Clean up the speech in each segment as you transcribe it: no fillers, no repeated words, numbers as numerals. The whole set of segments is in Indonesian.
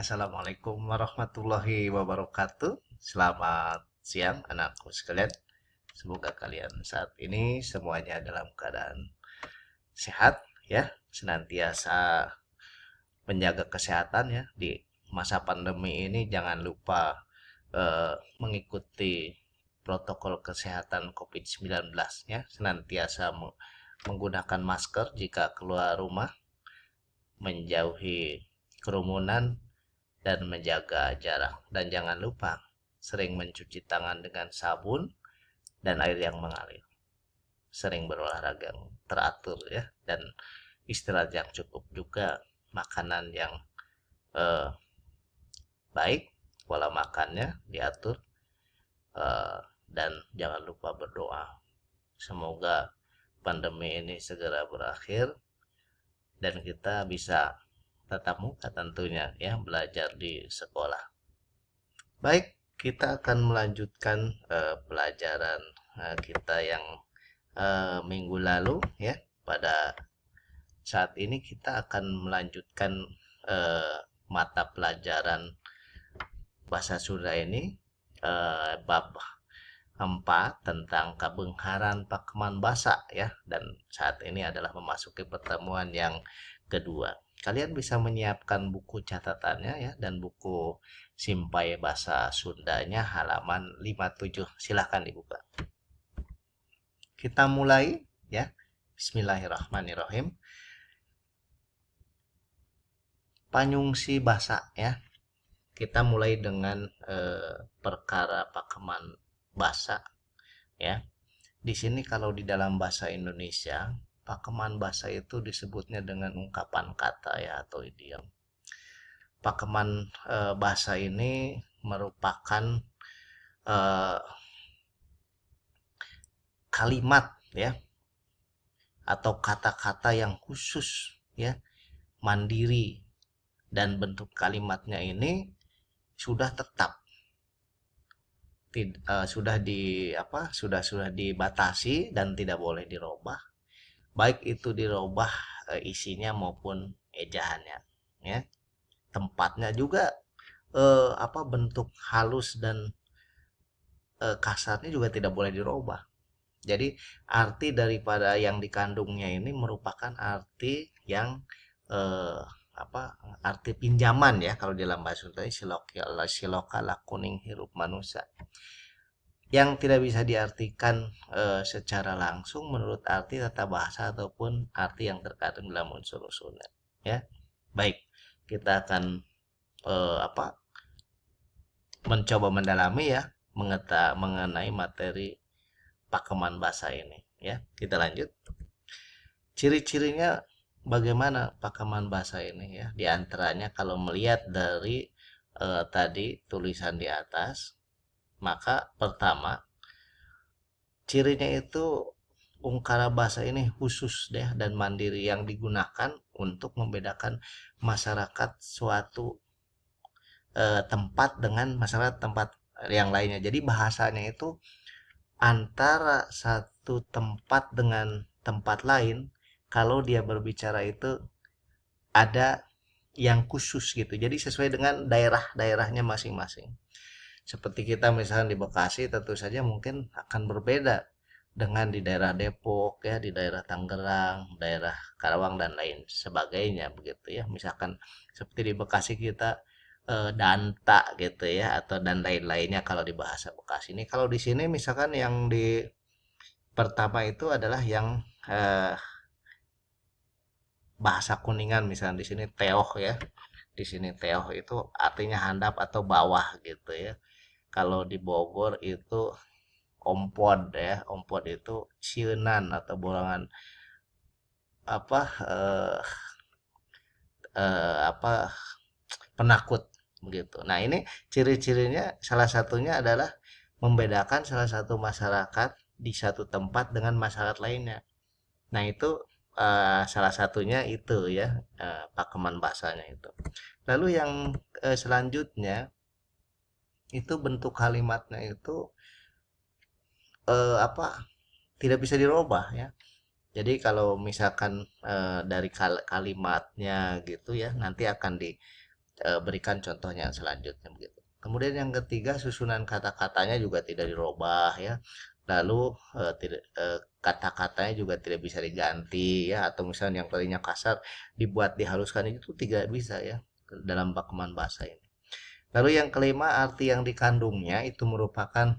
Assalamualaikum warahmatullahi wabarakatuh. Selamat siang anakku sekalian. Semoga kalian saat ini semuanya dalam keadaan sehat ya, senantiasa menjaga kesehatan ya di masa pandemi ini. Jangan lupa mengikuti protokol kesehatan COVID-19 ya, senantiasa menggunakan masker jika keluar rumah, menjauhi kerumunan dan menjaga jarak. Dan jangan lupa sering mencuci tangan dengan sabun dan air yang mengalir. Sering berolahraga yang teratur ya, dan istirahat yang cukup juga, makanan yang eh, baik, pola makannya diatur, eh, dan jangan lupa berdoa. Semoga pandemi ini segera berakhir dan kita bisa tatap muka tentunya ya, belajar di sekolah. Baik, kita akan melanjutkan pelajaran kita yang minggu lalu ya. Pada saat ini kita akan melanjutkan eh, mata pelajaran bahasa Sunda ini, bab 4 tentang kabengharan pakeman basa ya, dan saat ini adalah memasuki pertemuan yang kedua. Kalian bisa menyiapkan buku catatannya ya, dan buku Simpai Bahasa Sundanya halaman 57. Silahkan dibuka. Kita mulai ya. Bismillahirrahmanirrahim. Panyungsi basa ya. Kita mulai dengan perkara pakeman basa ya. Di sini kalau di dalam bahasa Indonesia, pakeman bahasa itu disebutnya dengan ungkapan kata ya, atau idiom. Pakeman bahasa ini merupakan eh, kalimat ya, atau kata-kata yang khusus ya, mandiri, dan bentuk kalimatnya ini sudah tetap, sudah sudah dibatasi dan tidak boleh dirubah, baik itu dirubah isinya maupun ejaannya ya. Tempatnya juga bentuk halus dan kasarnya juga tidak boleh dirubah. Jadi arti daripada yang dikandungnya ini merupakan arti yang eh, arti pinjaman ya, kalau di dalam bahasa Sunda, siloka lakuning hirup manusia, yang tidak bisa diartikan secara langsung menurut arti tata bahasa ataupun arti yang terkandung dalam unsur usulnya ya. Baik, kita akan eh, apa mencoba mendalami ya, mengenai materi pakeman bahasa ini ya. Kita lanjut. Ciri-cirinya bagaimana pakeman bahasa ini ya? Di antaranya kalau melihat dari tadi tulisan di atas, maka pertama, cirinya itu ungkara bahasa ini khusus deh dan mandiri, yang digunakan untuk membedakan masyarakat suatu tempat dengan masyarakat tempat yang lainnya. Jadi bahasanya itu antara satu tempat dengan tempat lain, kalau dia berbicara itu ada yang khusus gitu. Jadi sesuai dengan daerah-daerahnya masing-masing. Seperti kita misalnya di Bekasi, tentu saja mungkin akan berbeda dengan di daerah Depok ya, di daerah Tangerang, daerah Karawang dan lain sebagainya begitu ya. Misalkan seperti di Bekasi kita danta gitu ya, atau dan lain-lainnya kalau di bahasa Bekasi ini. Kalau di sini misalkan yang di pertama itu adalah yang eh, bahasa Kuningan, misalnya di sini teoh ya. Di sini teoh itu artinya handap atau bawah gitu ya. Kalau di Bogor itu ompod ya. Ompod itu sieunan atau borongan apa eh, penakut begitu. Nah, ini ciri-cirinya salah satunya adalah membedakan salah satu masyarakat di satu tempat dengan masyarakat lainnya. Nah, itu salah satunya itu ya, pakeman bahasanya itu. Lalu yang selanjutnya itu bentuk kalimatnya itu eh, apa tidak bisa dirubah ya. Jadi kalau misalkan dari kalimatnya gitu ya, nanti akan berikan contohnya selanjutnya begitu. Kemudian yang ketiga, susunan kata-katanya juga tidak dirubah ya. Lalu kata-katanya juga tidak bisa diganti ya, atau misalnya yang tadinya kasar dibuat dihaluskan, itu tidak bisa ya dalam pakeman bahasa ini. Lalu yang kelima, arti yang dikandungnya itu merupakan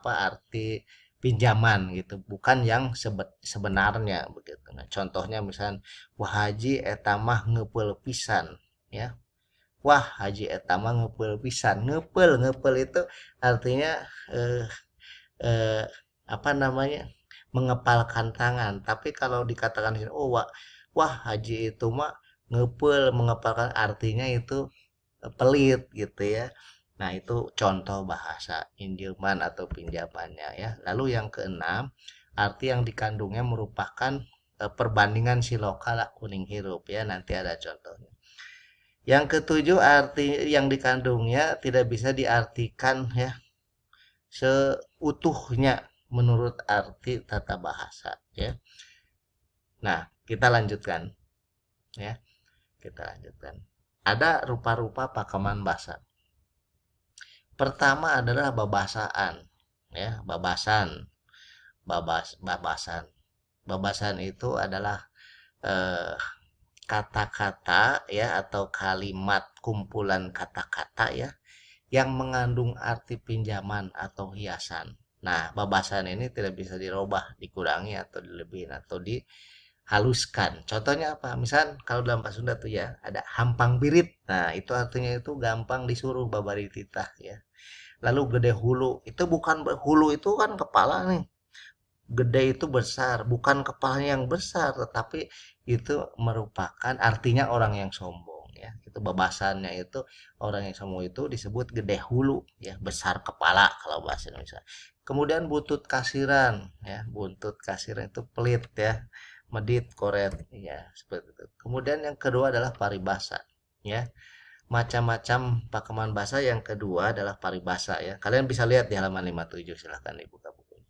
arti pinjaman gitu, bukan yang sebenarnya begitu. Nah, contohnya misalnya, wah haji etamah ngepel pisan ya. Wah haji etamah ngepel pisan. Ngepel itu artinya eh, eh, apa namanya? Mengepalkan tangan. Tapi kalau dikatakan di sini, oh wah haji itu mah ngepel, mengepalkan, artinya itu pelit gitu ya. Nah, itu contoh bahasa pinjaman atau pinjamannya ya. Lalu yang keenam, arti yang dikandungnya merupakan perbandingan si lokal kuning hirup ya. Nanti ada contohnya. Yang ketujuh, arti yang dikandungnya tidak bisa diartikan ya seutuhnya menurut arti tata bahasa ya. Nah, kita lanjutkan ya. Kita lanjutkan. Ada rupa-rupa pakeman bahasa. Pertama adalah babasaan ya, babasan. Babasan itu adalah eh, kata-kata ya, atau kalimat kumpulan kata-kata ya yang mengandung arti pinjaman atau hiasan. Nah, babasan ini tidak bisa dirubah, dikurangi atau dilebihin atau dihaluskan. Contohnya apa? Misal kalau dalam bahasa Sunda tuh ya ada hampang birit. Nah, itu artinya itu gampang disuruh babari titah ya. Lalu gede hulu, itu bukan, hulu itu kan kepala nih. Gede itu besar, bukan kepalanya yang besar, tetapi itu merupakan artinya orang yang sombong ya. Itu babasannya, itu orang yang sombong itu disebut gede hulu ya, besar kepala kalau bahasa Indonesia. Kemudian buntut kasiran ya, buntut kasiran itu pelit ya, medit, koret ya, seperti itu. Kemudian yang kedua adalah paribasa ya. Macam-macam pakeman bahasa yang kedua adalah paribasa ya. Kalian bisa lihat di halaman 57, silahkan dibuka bukunya.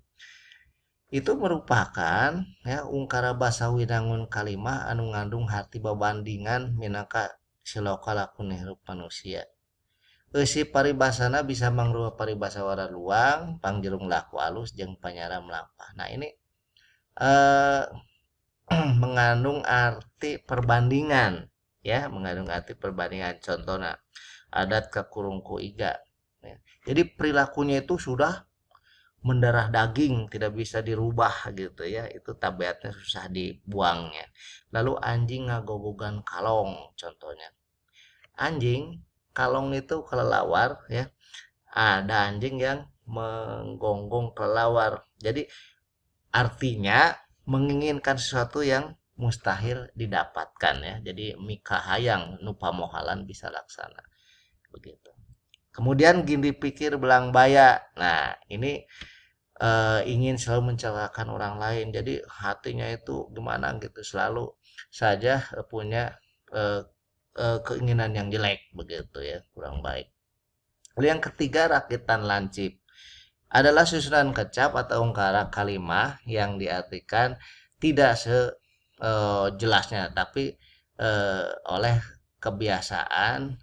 Itu merupakan ya ungkara basa winangun kalimah anu ngandung hati babandingan minangka siloka laku hirup manusia. Eusi paribasana bisa mangrupa paribasa wara luang, pangjerung laku alus jeung panyaram lampah. Nah, ini eh, mengandung arti perbandingan ya, mengandung arti perbandingan. Contohnya adat kekurungku iga ya. Jadi perilakunya itu sudah mendarah daging, tidak bisa dirubah gitu ya, itu tabiatnya susah dibuangnya. Lalu anjing ngagogogan kalong, contohnya anjing kalong itu kelelawar ya, ada anjing yang menggonggong kelelawar, jadi artinya menginginkan sesuatu yang mustahil didapatkan ya, jadi mika hayang nupa mohalan bisa laksana begitu. Kemudian gini pikir belang baya. Nah, ini ingin selalu mencelakakan orang lain. Jadi hatinya itu gimana gitu, selalu saja punya eh, keinginan yang jelek begitu ya, kurang baik. Lalu yang ketiga, rakitan lancip adalah susunan kecap atau ungkara kalimah yang diartikan tidak sejelasnya, tapi oleh kebiasaan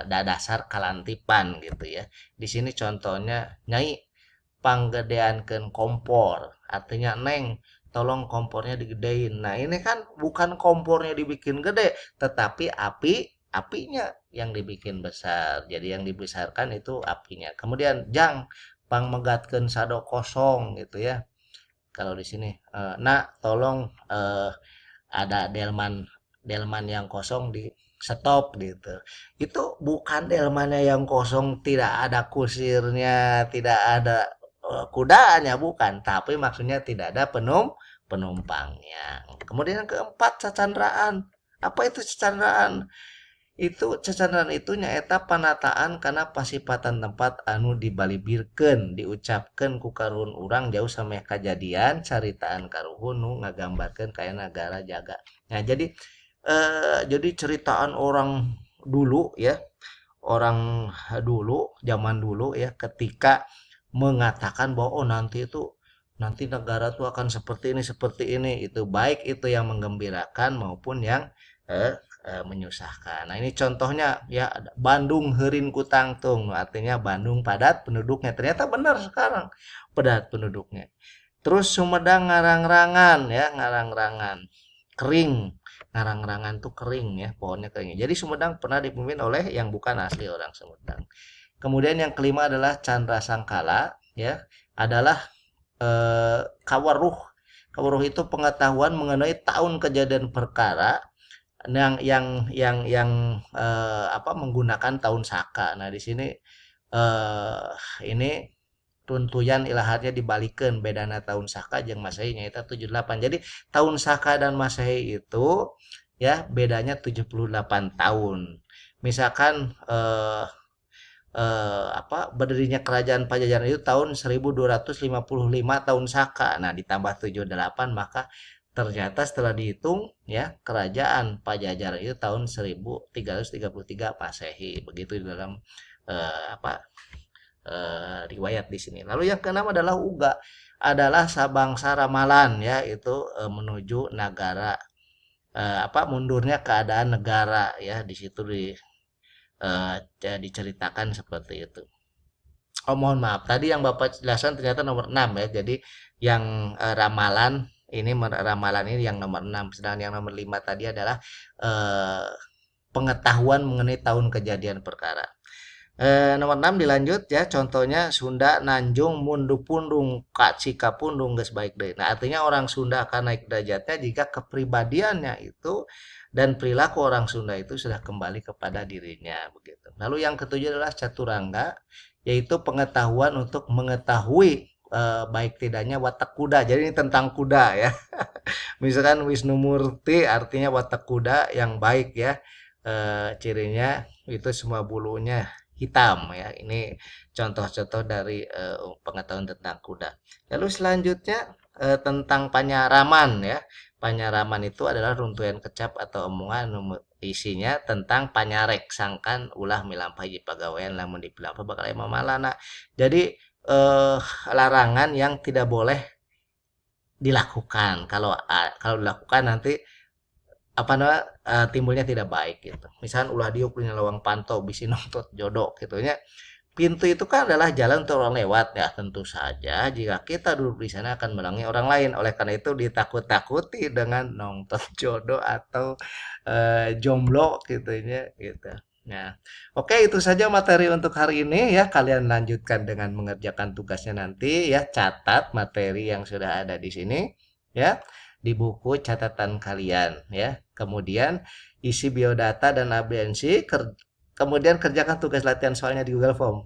dasar kalantipan gitu ya. Di sini contohnya, nyai panggedeankeun kompor, artinya neng tolong kompornya digedein. Nah, ini kan bukan kompornya dibikin gede, tetapi apinya yang dibikin besar. Jadi yang dibesarkan itu apinya. Kemudian jang pang megatkeun sado kosong gitu ya. Kalau di sini nak tolong ada delman delman yang kosong di stop gitu. Itu bukan delmannya yang kosong, tidak ada kusirnya, tidak ada kudanya, bukan, tapi maksudnya tidak ada penumpangnya. Kemudian yang keempat, cacandraan. Apa itu cacandraan? Itu cacandraan itu nyaeta panataan karena pasipatan tempat anu dibalibirkeun, diucapkan ku karuhun urang jauh sampai kejadian caritaan karuhun nu ngagambarkeun kaya negara jaga. Nah, jadi ceritaan orang dulu ya, orang dulu, zaman dulu ya, ketika mengatakan bahwa oh nanti negara tuh akan seperti ini, itu baik itu yang menggembirakan maupun yang menyusahkan. Nah, ini contohnya ya, Bandung heurin ku tangtung, artinya Bandung padat penduduknya. Ternyata benar sekarang padat penduduknya. Terus Sumedang ngarang-rangan ya, ngarang-rangan. Kering. Ngarang-rangan tuh kering ya, pohonnya kering. Jadi Sumedang pernah dipimpin oleh yang bukan asli orang Sumedang. Kemudian yang kelima adalah Chandra Sangkala ya, adalah kawaruh. Kawaruh itu pengetahuan mengenai tahun kejadian perkara yang menggunakan tahun Saka. Nah, di sini eh ini runtuyan ilaharnya dibalikan bedana tahun Saka jeung Masehi nyaeta 78. Jadi tahun Saka dan Masehi itu ya bedanya 78 tahun. Misalkan berdirinya kerajaan Pajajaran itu tahun 1255 tahun Saka. Nah, ditambah 78 maka ternyata setelah dihitung ya kerajaan Pajajaran itu tahun 1333 Masehi. Begitu di dalam eh, apa riwayat di sini. Lalu yang keenam adalah Uga, adalah sabangsa ramalan ya, itu menuju negara mundurnya keadaan negara ya, di situ diceritakan seperti itu. Oh, mohon maaf. Tadi yang Bapak jelaskan ternyata nomor 6 ya. Jadi yang ramalan ini yang nomor 6. Sedangkan yang nomor 5 tadi adalah eh, pengetahuan mengenai tahun kejadian perkara. Nomor 6 dilanjut ya, contohnya Sunda Nanjung Mundu Pundung Kacika Pundung geus baik deui. Nah, artinya orang Sunda akan naik derajatnya jika kepribadiannya itu dan perilaku orang Sunda itu sudah kembali kepada dirinya begitu. Lalu yang ketujuh adalah Caturangga, yaitu pengetahuan untuk mengetahui baik tidaknya watak kuda. Jadi ini tentang kuda ya. Misalkan Wisnu Murti artinya watak kuda yang baik ya. Cirinya itu semua bulunya hitam ya. Ini contoh-contoh dari pengetahuan tentang kuda. Lalu selanjutnya tentang panyaraman ya. Panyaraman itu adalah runtuyan kecap atau omongan isinya tentang panyarek sangkan ulah milampahi pagawean lamun dipilampa bakal mamalana. Jadi larangan yang tidak boleh dilakukan. Kalau dilakukan nanti apa namanya timbulnya tidak baik gitu. Misalnya ulah diuk punya lawang pantau bisi nontot jodoh gitu ya. Pintu itu kan adalah jalan untuk orang lewat ya, tentu saja jika kita duduk di sana akan melangi orang lain. Oleh karena itu ditakut-takuti dengan nonton jodoh atau jomblo gitu ya gitu. Nah, oke itu saja materi untuk hari ini ya. Kalian lanjutkan dengan mengerjakan tugasnya nanti ya. Catat materi yang sudah ada di sini ya di buku catatan kalian ya. Kemudian isi biodata dan abriansi, kemudian kerjakan tugas latihan soalnya di Google Form.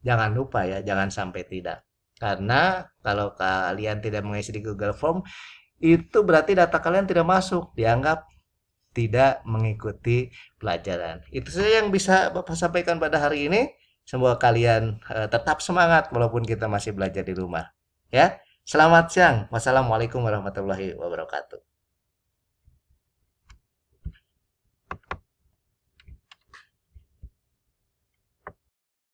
Jangan lupa ya, jangan sampai tidak. Karena kalau kalian tidak mengisi di Google Form, itu berarti data kalian tidak masuk, dianggap tidak mengikuti pelajaran. Itu saja yang bisa Bapak sampaikan pada hari ini. Semoga kalian tetap semangat walaupun kita masih belajar di rumah. Ya, selamat siang. Wassalamualaikum warahmatullahi wabarakatuh.